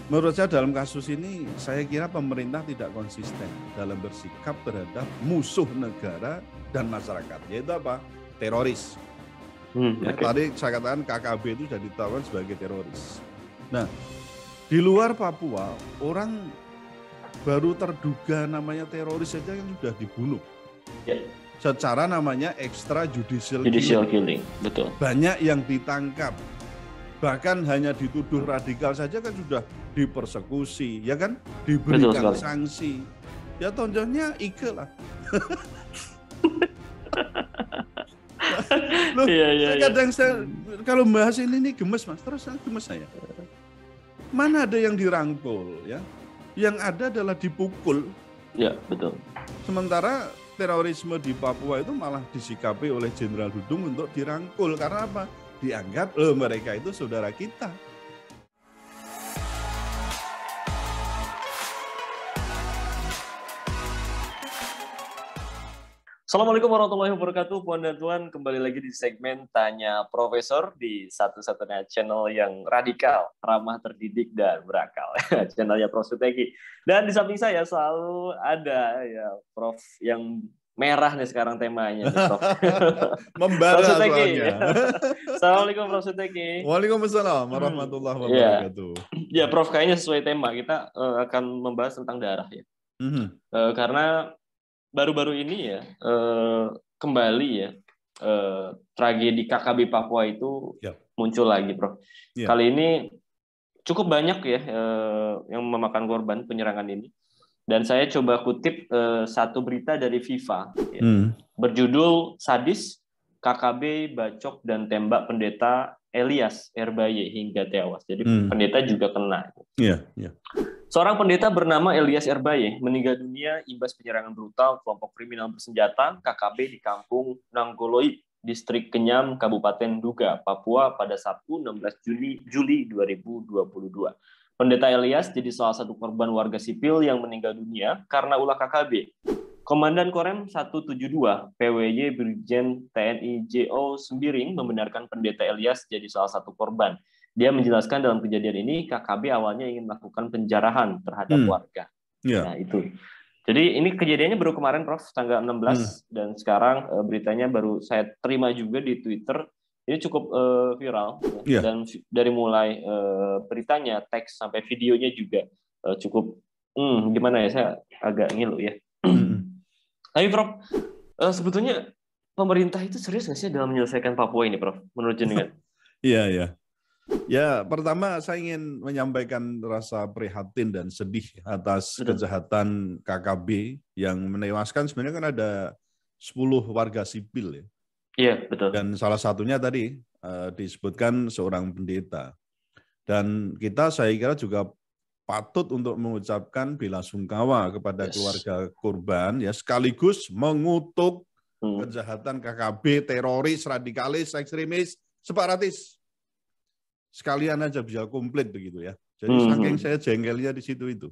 Menurut saya dalam kasus ini, saya kira pemerintah tidak konsisten dalam bersikap terhadap musuh negara dan masyarakat, yaitu apa? Teroris. Ya, tadi saya katakan KKB itu sudah ditetapkan sebagai teroris. Nah, di luar Papua, orang baru terduga namanya teroris saja yang sudah dibunuh. Ya. Secara namanya extrajudicial killing. Betul. Banyak yang ditangkap. Bahkan hanya dituduh radikal saja kan sudah dipersekusi, ya kan? Diberikan sanksi. Ya tonjolnya Ike lah. Loh, kadang saya kalau bahas ini gemes Mas, terus gemes saya. Mana ada yang dirangkul ya? Yang ada adalah dipukul. Ya, betul. Sementara terorisme di Papua itu malah disikapi oleh Jenderal Dudung untuk dirangkul. Karena apa? Dianggap mereka itu saudara kita. Assalamualaikum warahmatullahi wabarakatuh, Puan dan Tuan. Kembali lagi di segmen Tanya Profesor di satu-satunya channel yang radikal, ramah, terdidik, dan berakal. Channelnya Prof. Suteki. Dan di samping saya selalu ada ya Prof yang merah nih sekarang temanya, Prof. Membara soalnya. Assalamualaikum Prof. Suteki. Waalaikumsalam warahmatullahi wabarakatuh. Ya, Prof, kayaknya sesuai tema kita akan membahas tentang darah ya. Karena baru-baru ini ya kembali ya tragedi KKB Papua itu muncul lagi, Prof. Kali ini cukup banyak ya yang memakan korban penyerangan ini. Dan saya coba kutip satu berita dari FIFA ya, berjudul Sadis, KKB bacok dan tembak pendeta Elias Erbaye hingga tewas. Jadi pendeta juga kena. Seorang pendeta bernama Elias Erbaye meninggal dunia imbas penyerangan brutal kelompok kriminal bersenjata KKB di kampung Nanggoloi, distrik Kenyam, Kabupaten Duga, Papua pada Sabtu 16 Juli 2022. Pendeta Elias jadi salah satu korban warga sipil yang meninggal dunia karena ulah KKB. Komandan Korem 172 PWY Brigjen TNI JO Sembiring membenarkan pendeta Elias jadi salah satu korban. Dia menjelaskan dalam kejadian ini KKB awalnya ingin melakukan penjarahan terhadap warga. Nah itu. Jadi ini kejadiannya baru kemarin, Prof, tanggal 16 dan sekarang beritanya baru saya terima juga di Twitter. Ini cukup viral dan dari mulai beritanya, teks sampai videonya juga cukup gimana ya, saya agak ngilu ya. Tapi Prof, sebetulnya pemerintah itu serius nggak sih dalam menyelesaikan Papua ini, Prof? Menurut jenengan? Iya. Ya, pertama saya ingin menyampaikan rasa prihatin dan sedih atas kejahatan KKB yang menewaskan sebenarnya kan ada 10 warga sipil ya. Iya, betul. Dan salah satunya tadi disebutkan seorang pendeta. Dan kita saya kira juga patut untuk mengucapkan bela sungkawa kepada keluarga korban ya, sekaligus mengutuk kejahatan KKB, teroris, radikalis, ekstremis, separatis. Sekalian aja bisa komplit begitu ya. Jadi saking saya jengkelnya di situ itu.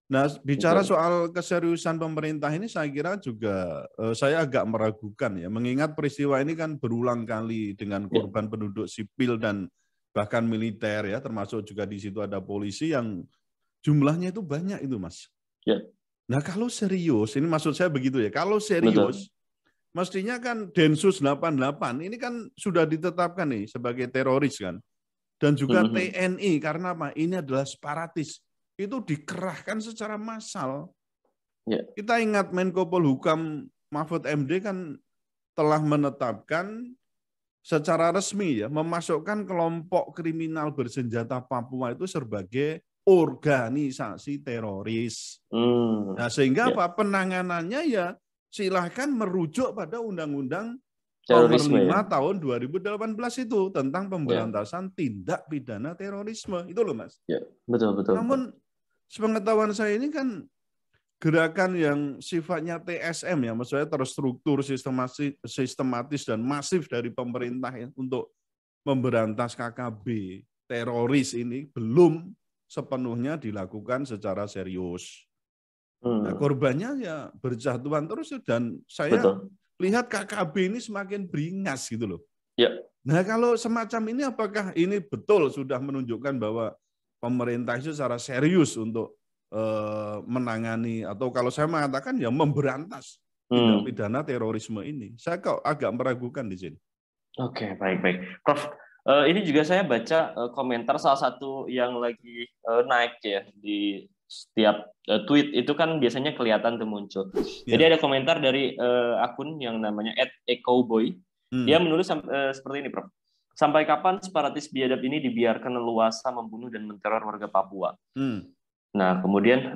Nah, bicara soal keseriusan pemerintah ini saya kira juga saya agak meragukan ya, mengingat peristiwa ini kan berulang kali dengan korban penduduk sipil dan bahkan militer ya, termasuk juga di situ ada polisi yang jumlahnya itu banyak itu, Mas. Nah, kalau serius, ini maksud saya begitu ya, kalau serius mestinya kan Densus 88 ini kan sudah ditetapkan nih sebagai teroris kan. Dan juga TNI, karena apa? Ini adalah separatis. Itu dikerahkan secara massal. Kita ingat Menko Polhukam Mahfud MD kan telah menetapkan secara resmi ya, memasukkan kelompok kriminal bersenjata Papua itu sebagai organisasi teroris. Nah, sehingga apa? Penanganannya ya silahkan merujuk pada Undang-Undang Nomor 5 tahun 2018 itu tentang pemberantasan tindak pidana terorisme. Itu loh, Mas. Betul. Namun sepengetahuan saya ini kan gerakan yang sifatnya TSM ya, maksudnya terstruktur, sistematis dan masif dari pemerintah ya, untuk memberantas KKB teroris ini belum sepenuhnya dilakukan secara serius. Nah, korbannya ya berjatuhan terus dan saya lihat KKB ini semakin beringas gitu loh. Nah, kalau semacam ini apakah ini betul sudah menunjukkan bahwa pemerintah itu secara serius untuk menangani, atau kalau saya mengatakan ya memberantas tindak pidana terorisme ini. Saya kok agak meragukan di sini. Oke, baik. Prof, ini juga saya baca komentar salah satu yang lagi naik ya di setiap tweet itu kan biasanya kelihatan tuh muncul. Jadi ada komentar dari akun yang namanya @ecoboy. Dia menulis seperti ini, Prof. Sampai kapan separatis biadab ini dibiarkan leluasa membunuh dan menteror warga Papua? Nah, kemudian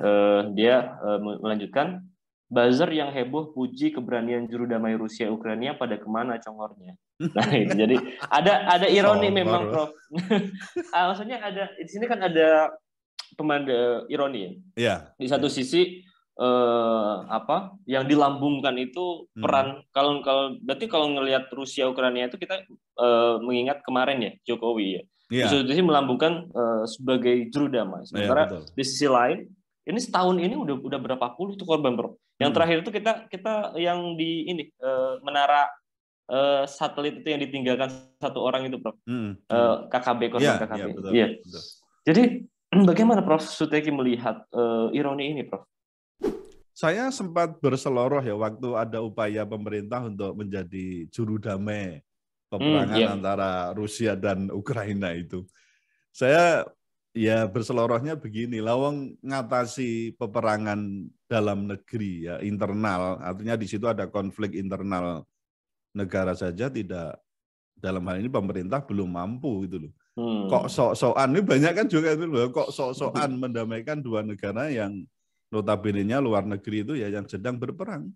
dia melanjutkan, buzzer yang heboh puji keberanian juru damai Rusia Ukraina pada kemana congornya. Nah, ini jadi ada ironi memang, Prof. Maksudnya ada di sini kan ada ironi ya. Di satu sisi yang dilambungkan itu peran kalau berarti kalau ngelihat Rusia Ukraina itu kita mengingat kemarin ya Jokowi ya. Di satu sisi melambungkan sebagai juru damai. Sementara di sisi lain ini setahun ini udah berapa puluh tuh korban, Bro. Yang terakhir itu kita yang di ini menara satelit itu yang ditinggalkan satu orang itu, Prof. KKB korban KKB. Iya. Jadi bagaimana Prof Suteki melihat ironi ini, Prof? Saya sempat berseloroh ya waktu ada upaya pemerintah untuk menjadi juru damai peperangan antara Rusia dan Ukraina itu. Saya ya berselorohnya begini, lawang ngatasi peperangan dalam negeri ya, internal, artinya di situ ada konflik internal negara saja tidak, dalam hal ini pemerintah belum mampu gitu loh. Kok sok-sokan, ini banyak kan juga itu loh, kok sok-sokan mendamaikan dua negara yang notabene-nya luar negeri itu ya yang sedang berperang.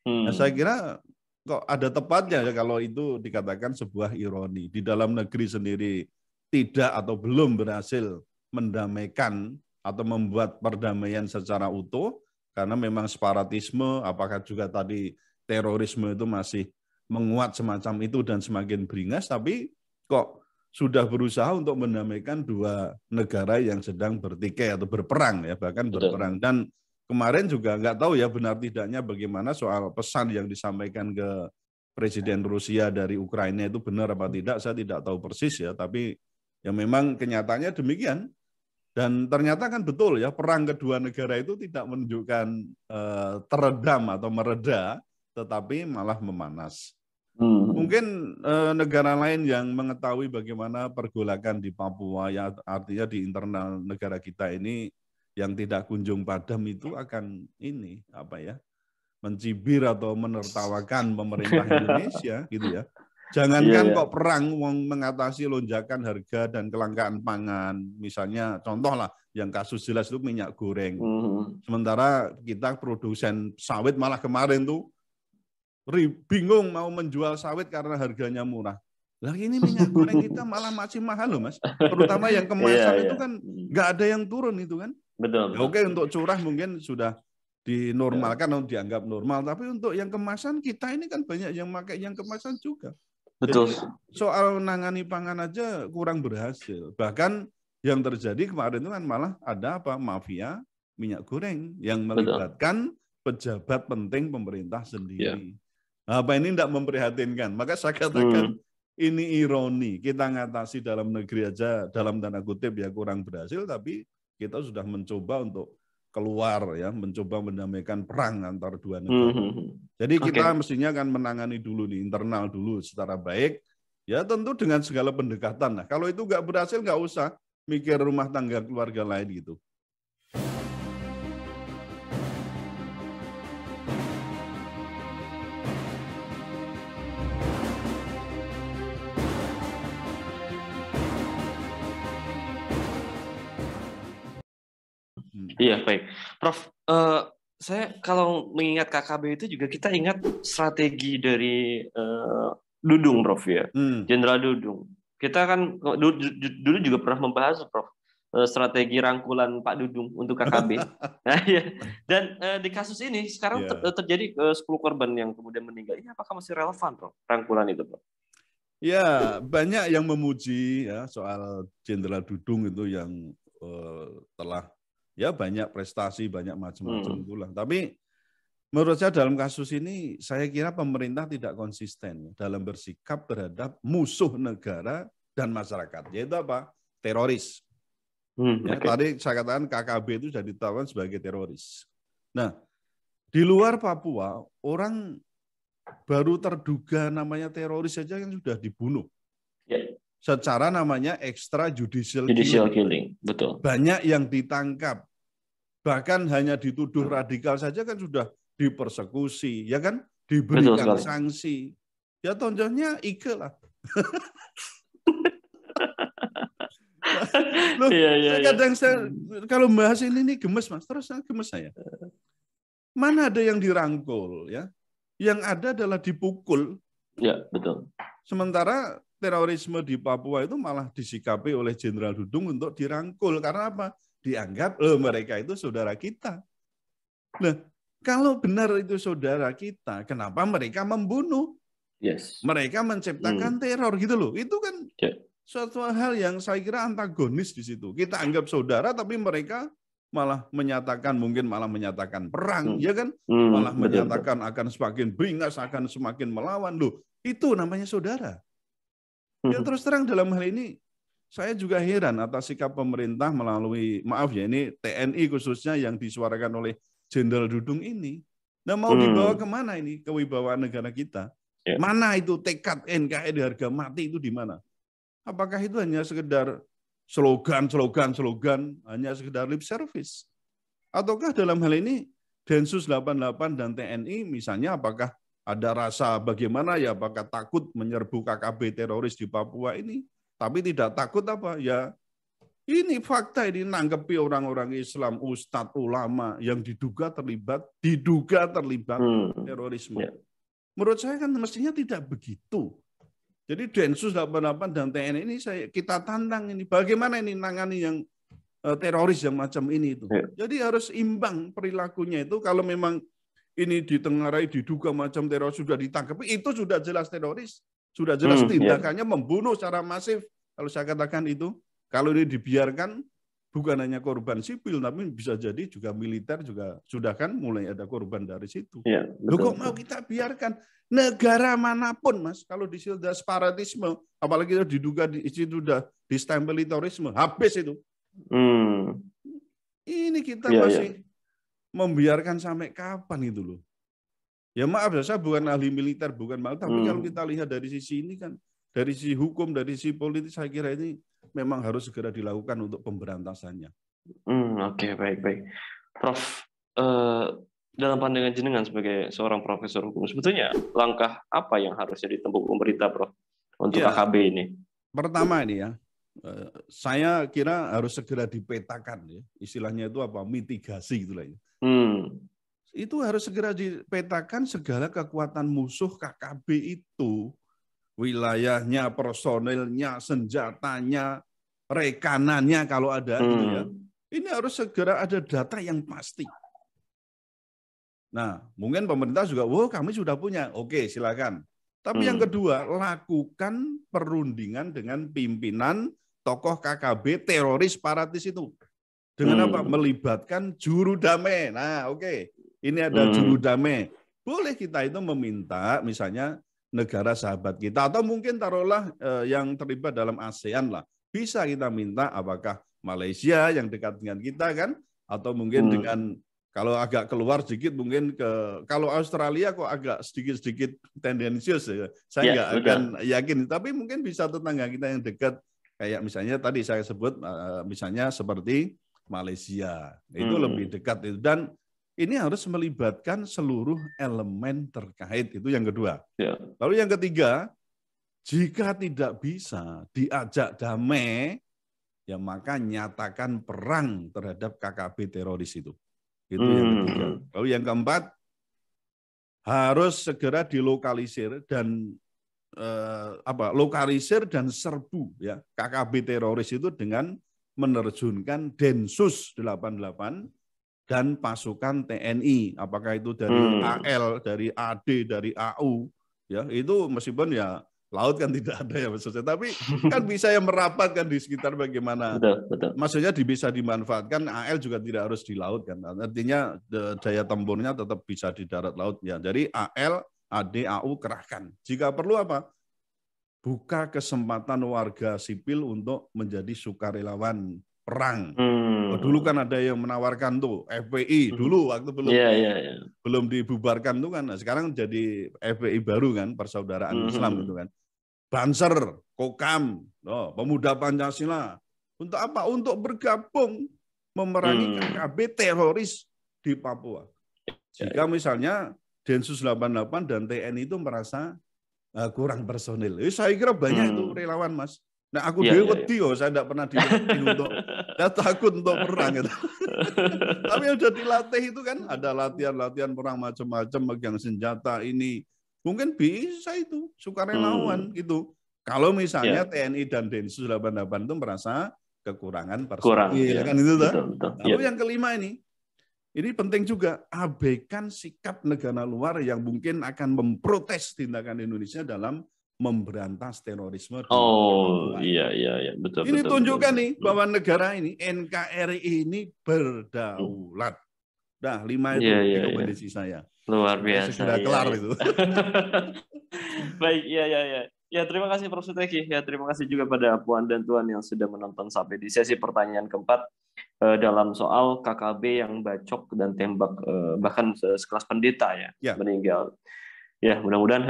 Nah, saya kira kok ada tepatnya ya kalau itu dikatakan sebuah ironi. Di dalam negeri sendiri tidak atau belum berhasil mendamaikan atau membuat perdamaian secara utuh, karena memang separatisme, apakah juga tadi terorisme itu masih menguat semacam itu dan semakin beringas, tapi kok sudah berusaha untuk mendamaikan dua negara yang sedang bertikai atau berperang ya, bahkan berperang. Dan kemarin juga nggak tahu ya benar tidaknya bagaimana soal pesan yang disampaikan ke Presiden Rusia dari Ukraina itu benar apa tidak, saya tidak tahu persis ya, tapi ya memang kenyataannya demikian. Dan ternyata kan betul ya, perang kedua negara itu tidak menunjukkan teredam atau mereda, tetapi malah memanas. Mungkin negara lain yang mengetahui bagaimana pergolakan di Papua, ya artinya di internal negara kita ini yang tidak kunjung padam itu akan ini apa ya, mencibir atau menertawakan pemerintah Indonesia gitu ya. Jangankan kok perang mengatasi lonjakan harga dan kelangkaan pangan, misalnya contoh lah yang kasus jelas itu minyak goreng. Sementara kita produsen sawit malah kemarin tuh bingung mau menjual sawit karena harganya murah. Lah ini minyak goreng kita malah masih mahal loh, Mas. Terutama yang kemasan itu kan nggak ada yang turun itu kan. Betul. Ya, oke, untuk curah mungkin sudah dinormalkan atau dianggap normal, tapi untuk yang kemasan kita ini kan banyak yang pakai yang kemasan juga. Betul. Jadi soal nangani pangan aja kurang berhasil. Bahkan yang terjadi kemarin itu kan malah ada apa, mafia minyak goreng yang melibatkan pejabat penting pemerintah sendiri. Apa ini tidak memprihatinkan? Maka saya katakan ini ironi. Kita ngatasi dalam negeri aja dalam tanda kutip ya kurang berhasil, tapi kita sudah mencoba untuk keluar ya, mencoba mendamaikan perang antar dua negara. Jadi kita mestinya akan menangani dulu nih internal dulu secara baik. Ya tentu dengan segala pendekatan. Nah, kalau itu nggak berhasil nggak usah mikir rumah tangga keluarga lain gitu. Iya, baik. Prof, saya kalau mengingat KKB itu juga kita ingat strategi dari Dudung, Prof ya. Jenderal Dudung. Kita kan dulu juga pernah membahas, Prof, strategi rangkulan Pak Dudung untuk KKB. Nah, ya. Dan di kasus ini sekarang terjadi 10 korban yang kemudian meninggal. Ini apakah masih relevan, Prof, rangkulan itu, Prof? Ya, banyak yang memuji ya soal Jenderal Dudung itu yang telah ya banyak prestasi, banyak macam-macam itulah. Tapi menurut saya dalam kasus ini, saya kira pemerintah tidak konsisten dalam bersikap terhadap musuh negara dan masyarakat, yaitu apa? Teroris. Ya, tadi saya katakan KKB itu sudah ditetapkan sebagai teroris. Nah, di luar Papua, orang baru terduga namanya teroris saja yang sudah dibunuh. Ya. Secara namanya extrajudicial killing. Betul. Banyak yang ditangkap. Bahkan hanya dituduh radikal saja kan sudah dipersekusi, ya kan? Diberikan sanksi. Ya contohnya Ike lah. Loh, kadang saya kalau bahas ini gemes Mas, terus gemes saya. Mana ada yang dirangkul ya? Yang ada adalah dipukul. Ya, betul. Sementara terorisme di Papua itu malah disikapi oleh Jenderal Dudung untuk dirangkul karena apa? Dianggap mereka itu saudara kita. Nah, kalau benar itu saudara kita, kenapa mereka membunuh? Yes. Mereka menciptakan teror gitu loh. Itu kan suatu hal yang saya kira antagonis di situ. Kita anggap saudara tapi mereka malah menyatakan perang, ya kan? Malah menyatakan akan semakin beringas, akan semakin melawan. Loh, itu namanya saudara. Ya terus terang dalam hal ini saya juga heran atas sikap pemerintah melalui, maaf ya ini TNI khususnya yang disuarakan oleh Jenderal Dudung ini. Nah mau dibawa kemana ini kewibawaan negara kita? Mana itu tekad NKRI harga mati itu di mana? Apakah itu hanya sekedar slogan, hanya sekedar lip service? Ataukah dalam hal ini Densus 88 dan TNI misalnya apakah ada rasa bagaimana ya, apakah takut menyerbu KKB teroris di Papua ini? Tapi tidak takut apa? Ya ini fakta, ini nanggepi orang-orang Islam, ustadz, ulama yang diduga terlibat terorisme. Menurut saya kan mestinya tidak begitu. Jadi Densus 88 dan TNI ini kita tantang ini. Bagaimana ini nangani yang teroris yang macam ini itu. Jadi harus imbang perilakunya itu. Kalau memang ini ditengarai diduga macam teroris sudah ditangkap, itu sudah jelas teroris. Sudah jelas tindakannya membunuh secara masif. Kalau saya katakan itu, kalau ini dibiarkan bukan hanya korban sipil, tapi bisa jadi juga militer juga sudah kan mulai ada korban dari situ. Loh kok mau kita biarkan? Negara manapun Mas, kalau di situ ada separatisme, apalagi itu diduga di situ sudah distempeli terorisme, habis itu. Ini kita masih membiarkan sampai kapan itu loh. Ya maaf ya, saya bukan ahli militer, tapi kalau kita lihat dari sisi ini kan, dari sisi hukum, dari sisi politik, saya kira ini memang harus segera dilakukan untuk pemberantasannya. Oke, baik. Prof, dalam pandangan jenengan sebagai seorang profesor hukum, sebetulnya langkah apa yang harusnya ditempuh pemerintah, Prof, untuk KKB ini? Pertama ini ya, saya kira harus segera dipetakan ya, istilahnya itu apa, mitigasi gitulah ya. Itu harus segera dipetakan segala kekuatan musuh KKB itu, wilayahnya, personilnya, senjatanya, rekanannya kalau ada gitu ya. Ini harus segera ada data yang pasti. Nah, mungkin pemerintah juga, kami sudah punya. Oke, silakan. Tapi yang kedua, lakukan perundingan dengan pimpinan tokoh KKB teroris separatis itu. Dengan apa? Melibatkan juru damai. Nah, oke. Ini ada juru damai. Boleh kita itu meminta misalnya negara sahabat kita atau mungkin taruhlah yang terlibat dalam ASEAN lah. Bisa kita minta apakah Malaysia yang dekat dengan kita kan? Atau mungkin dengan kalau agak keluar sedikit mungkin kalau Australia kok agak sedikit tendensius ya. Saya nggak akan yakin, tapi mungkin bisa tetangga kita yang dekat kayak misalnya tadi saya sebut misalnya seperti Malaysia. Itu lebih dekat itu, dan ini harus melibatkan seluruh elemen terkait, itu yang kedua. Lalu yang ketiga, jika tidak bisa diajak damai, ya maka nyatakan perang terhadap KKB teroris itu. Itu yang ketiga. Lalu yang keempat, harus segera dilokalisir dan lokalisir dan serbu ya KKB teroris itu dengan menerjunkan Densus 88 dan pasukan TNI, apakah itu dari AL, dari AD, dari AU, ya itu meskipun ya laut kan tidak ada ya maksudnya, tapi kan bisa yang merapat kan di sekitar bagaimana. Betul. Maksudnya bisa dimanfaatkan, AL juga tidak harus di laut kan. Artinya daya tempurnya tetap bisa di darat laut ya. Jadi AL, AD, AU kerahkan. Jika perlu apa? Buka kesempatan warga sipil untuk menjadi sukarelawan perang. Dulu kan ada yang menawarkan tuh FPI dulu waktu belum dibubarkan tuh kan. Nah, sekarang jadi FPI baru kan, Persaudaraan Islam itu kan. Banser, Kokam, Pemuda Pancasila. Untuk apa? Untuk bergabung memerangi KKB teroris di Papua. Jika misalnya Densus 88 dan TNI itu merasa kurang personil. Saya kira banyak itu relawan, Mas. Nah, aku wedi saya tidak pernah dilatih untuk, saya takut untuk perang gitu. Tapi udah dilatih itu kan, ada latihan-latihan perang macam-macam, megang senjata ini. Mungkin bisa itu, sukarelawan gitu. Kalau misalnya TNI dan Densus 88 itu merasa kekurangan personil, kan itu tuh. Lalu yang kelima ini penting juga, abaikan sikap negara luar yang mungkin akan memprotes tindakan Indonesia dalam memberantas terorisme. Iya, betul. Ini tunjukkan nih bahwa negara ini, NKRI ini berdaulat. Nah, 5 itu rekomendasi saya. Luar biasa. Segera kelar itu. Baik, iya. Ya, terima kasih Prof. Suteki. Ya, terima kasih juga pada Puan dan Tuan yang sudah menonton sampai di sesi pertanyaan keempat dalam soal KKB yang bacok dan tembak bahkan sekelas pendeta meninggal. Ya, mudah-mudahan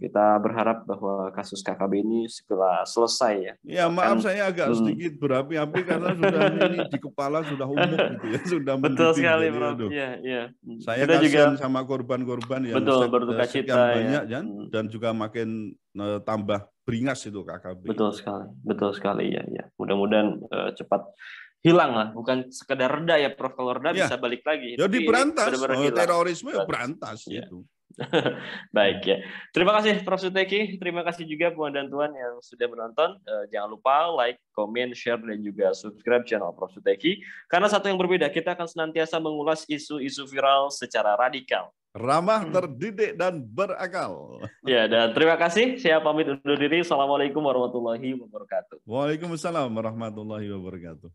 kita berharap bahwa kasus KKB ini segera selesai ya. Ya, maaf saya agak sedikit berapi-api karena sudah ini di kepala sudah umum gitu ya, sudah mendidih. Betul sekali, Prof. Iya. Saya kasihan sama korban-korban yang berduka cita banyak ya. Dan juga makin tambah beringas itu KKB. Betul sekali ya. Mudah-mudahan cepat hilang lah, bukan sekedar reda ya, Prof. Kalau reda bisa balik lagi. Ya diberantas, terorisme ya berantas gitu. Baik ya. Terima kasih Prof. Suteki. Terima kasih juga Puan dan Tuan yang sudah menonton. Jangan lupa like, comment, share, dan juga subscribe channel Prof. Suteki. Karena satu yang berbeda, kita akan senantiasa mengulas isu-isu viral secara radikal, ramah, terdidik, dan berakal. Ya, dan terima kasih. Saya pamit undur diri. Assalamualaikum warahmatullahi wabarakatuh. Waalaikumsalam warahmatullahi wabarakatuh.